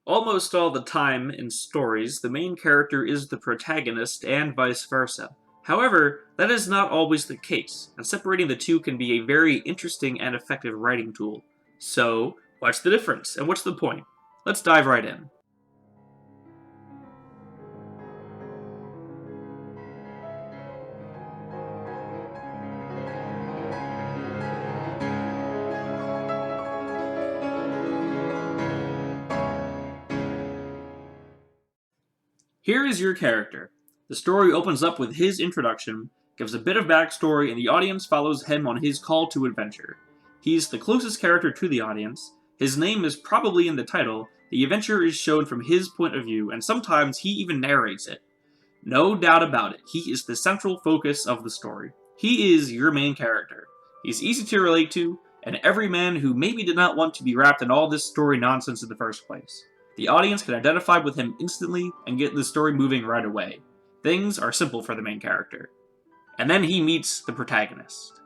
Almost all the time in stories, the main character is the protagonist and vice versa. However, that is not always the case, and separating the two can be a very interesting and effective writing tool. So, what's the difference, and what's the point? Let's dive right in. Here is your character. The story opens up with his introduction, gives a bit of backstory, and the audience follows him on his call to adventure. He's the closest character to the audience, his name is probably in the title, the adventure is shown from his point of view, and sometimes he even narrates it. No doubt about it, he is the central focus of the story. He is your main character. He's easy to relate to, and every man who maybe did not want to be wrapped in all this story nonsense in the first place. The audience can identify with him instantly and get the story moving right away. Things are simple for the main character. And then he meets the protagonist.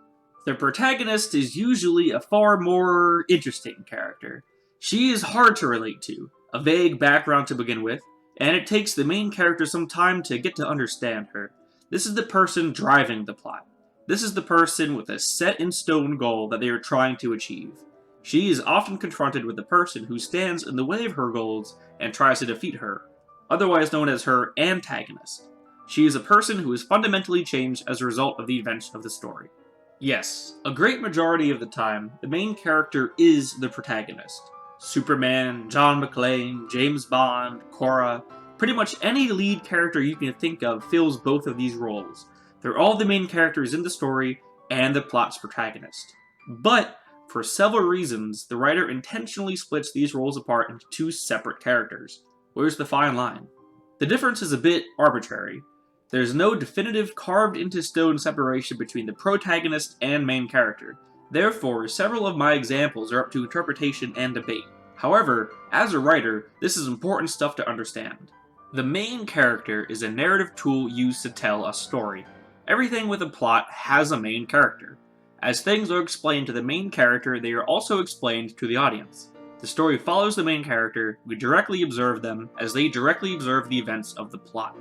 The protagonist is usually a far more interesting character. She is hard to relate to, a vague background to begin with, and it takes the main character some time to get to understand her. This is the person driving the plot. This is the person with a set-in-stone goal that they are trying to achieve. She is often confronted with the person who stands in the way of her goals and tries to defeat her, otherwise known as her antagonist. She is a person who is fundamentally changed as a result of the events of the story. Yes, a great majority of the time, the main character is the protagonist. Superman, John McClane, James Bond, Cora, pretty much any lead character you can think of fills both of these roles. They're all the main characters in the story and the plot's protagonist. But, for several reasons, the writer intentionally splits these roles apart into two separate characters. Where's the fine line? The difference is a bit arbitrary. There's no definitive carved-into-stone separation between the protagonist and main character. Therefore, several of my examples are up to interpretation and debate. However, as a writer, this is important stuff to understand. The main character is a narrative tool used to tell a story. Everything with a plot has a main character. As things are explained to the main character, they are also explained to the audience. The story follows the main character, we directly observe them, as they directly observe the events of the plot.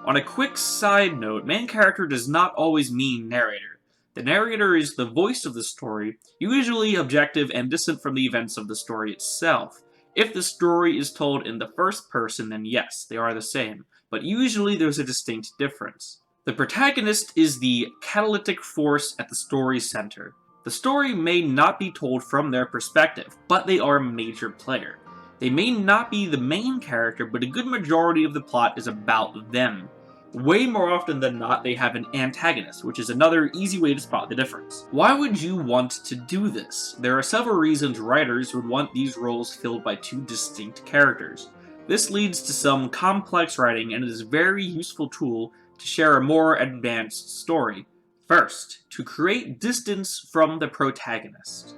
On a quick side note, main character does not always mean narrator. The narrator is the voice of the story, usually objective and distant from the events of the story itself. If the story is told in the first person, then yes, they are the same, but usually there's a distinct difference. The protagonist is the catalytic force at the story's center. The story may not be told from their perspective, but they are a major player. They may not be the main character, but a good majority of the plot is about them. Way more often than not, they have an antagonist, which is another easy way to spot the difference. Why would you want to do this? There are several reasons writers would want these roles filled by two distinct characters. This leads to some complex writing and is a very useful tool to share a more advanced story. First, to create distance from the protagonist.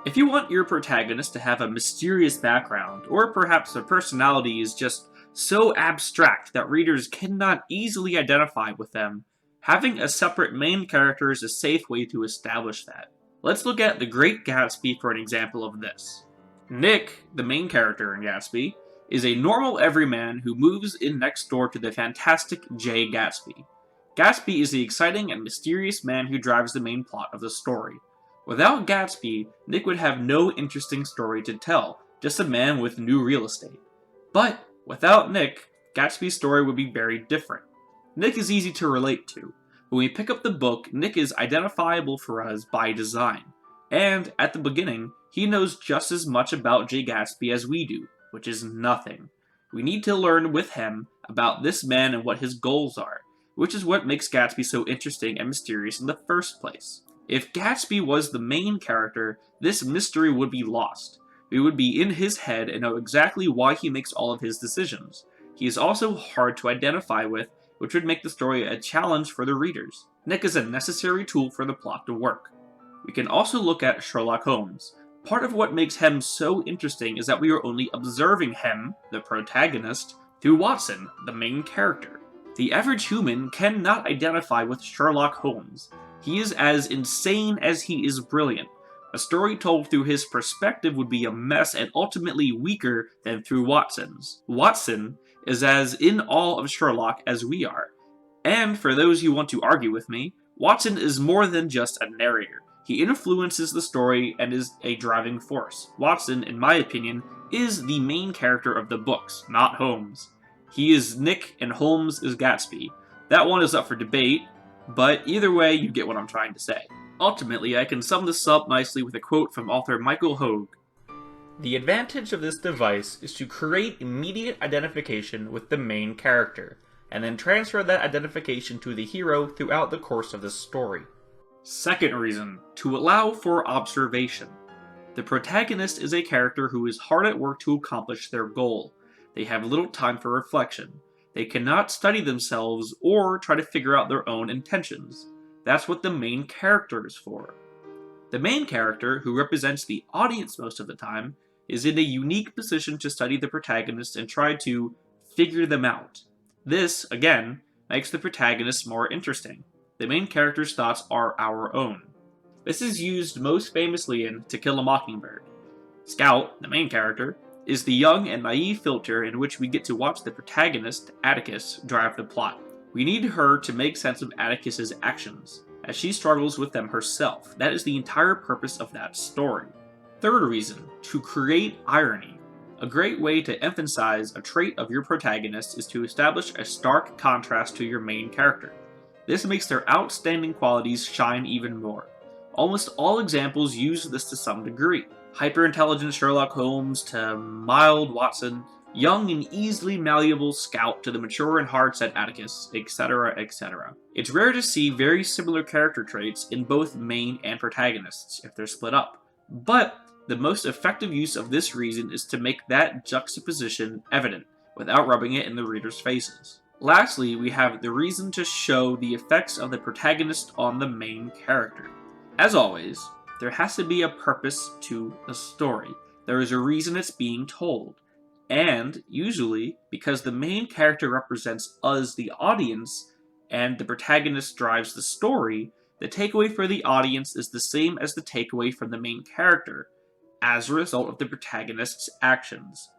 If you want your protagonist to have a mysterious background, or perhaps their personality is just so abstract that readers cannot easily identify with them, having a separate main character is a safe way to establish that. Let's look at The Great Gatsby for an example of this. Nick, the main character in Gatsby, is a normal everyman who moves in next door to the fantastic Jay Gatsby. Gatsby is the exciting and mysterious man who drives the main plot of the story. Without Gatsby, Nick would have no interesting story to tell, just a man with new real estate. But without Nick, Gatsby's story would be very different. Nick is easy to relate to. When we pick up the book, Nick is identifiable for us by design. And, at the beginning, he knows just as much about Jay Gatsby as we do, which is nothing. We need to learn with him about this man and what his goals are, which is what makes Gatsby so interesting and mysterious in the first place. If Gatsby was the main character, this mystery would be lost. We would be in his head and know exactly why he makes all of his decisions. He is also hard to identify with, which would make the story a challenge for the readers. Nick is a necessary tool for the plot to work. We can also look at Sherlock Holmes. Part of what makes him so interesting is that we are only observing him, the protagonist, through Watson, the main character. The average human cannot identify with Sherlock Holmes. He is as insane as he is brilliant. A story told through his perspective would be a mess and ultimately weaker than through Watson's. Watson is as in awe of Sherlock as we are. And for those who want to argue with me, Watson is more than just a narrator. He influences the story and is a driving force. Watson, in my opinion, is the main character of the books, not Holmes. He is Nick and Holmes is Gatsby. That one is up for debate, but either way, you get what I'm trying to say. Ultimately, I can sum this up nicely with a quote from author Michael Hogue. "The advantage of this device is to create immediate identification with the main character, and then transfer that identification to the hero throughout the course of the story." Second reason, to allow for observation. The protagonist is a character who is hard at work to accomplish their goal. They have little time for reflection. They cannot study themselves or try to figure out their own intentions. That's what the main character is for. The main character, who represents the audience most of the time, is in a unique position to study the protagonist and try to figure them out. This, again, makes the protagonist more interesting. The main character's thoughts are our own. This is used most famously in To Kill a Mockingbird. Scout, the main character, is the young and naive filter in which we get to watch the protagonist, Atticus, drive the plot. We need her to make sense of Atticus's actions, as she struggles with them herself. That is the entire purpose of that story. Third reason, to create irony. A great way to emphasize a trait of your protagonist is to establish a stark contrast to your main character. This makes their outstanding qualities shine even more. Almost all examples use this to some degree. Hyper-intelligent Sherlock Holmes to mild Watson, young and easily malleable Scout to the mature and hard-set Atticus, etc., etc. It's rare to see very similar character traits in both main and protagonists, if they're split up. But the most effective use of this reason is to make that juxtaposition evident, without rubbing it in the reader's faces. Lastly, we have the reason to show the effects of the protagonist on the main character. As always, there has to be a purpose to the story. There is a reason it's being told. And, usually, because the main character represents us, the audience, and the protagonist drives the story, the takeaway for the audience is the same as the takeaway from the main character, as a result of the protagonist's actions.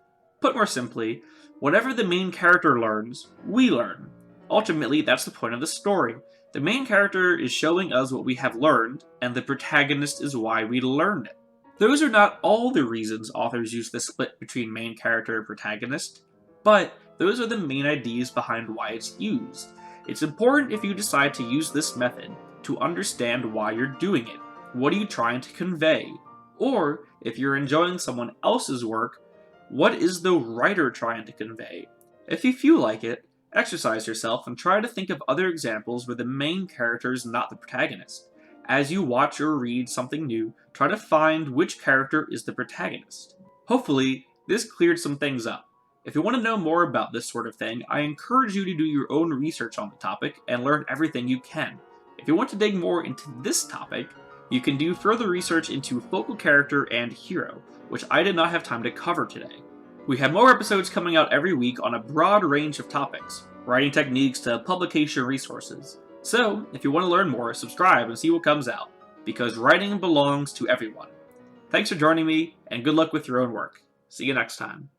Put more simply, whatever the main character learns, we learn. Ultimately, that's the point of the story. The main character is showing us what we have learned, and the protagonist is why we learned it. Those are not all the reasons authors use the split between main character and protagonist, but those are the main ideas behind why it's used. It's important if you decide to use this method to understand why you're doing it. What are you trying to convey? Or, if you're enjoying someone else's work, what is the writer trying to convey? If you feel like it, exercise yourself and try to think of other examples where the main character is not the protagonist. As you watch or read something new, try to find which character is the protagonist. Hopefully, this cleared some things up. If you want to know more about this sort of thing, I encourage you to do your own research on the topic and learn everything you can. If you want to dig more into this topic, you can do further research into focal character and hero, which I did not have time to cover today. We have more episodes coming out every week on a broad range of topics, writing techniques to publication resources. So, if you want to learn more, subscribe and see what comes out, because writing belongs to everyone. Thanks for joining me, and good luck with your own work. See you next time.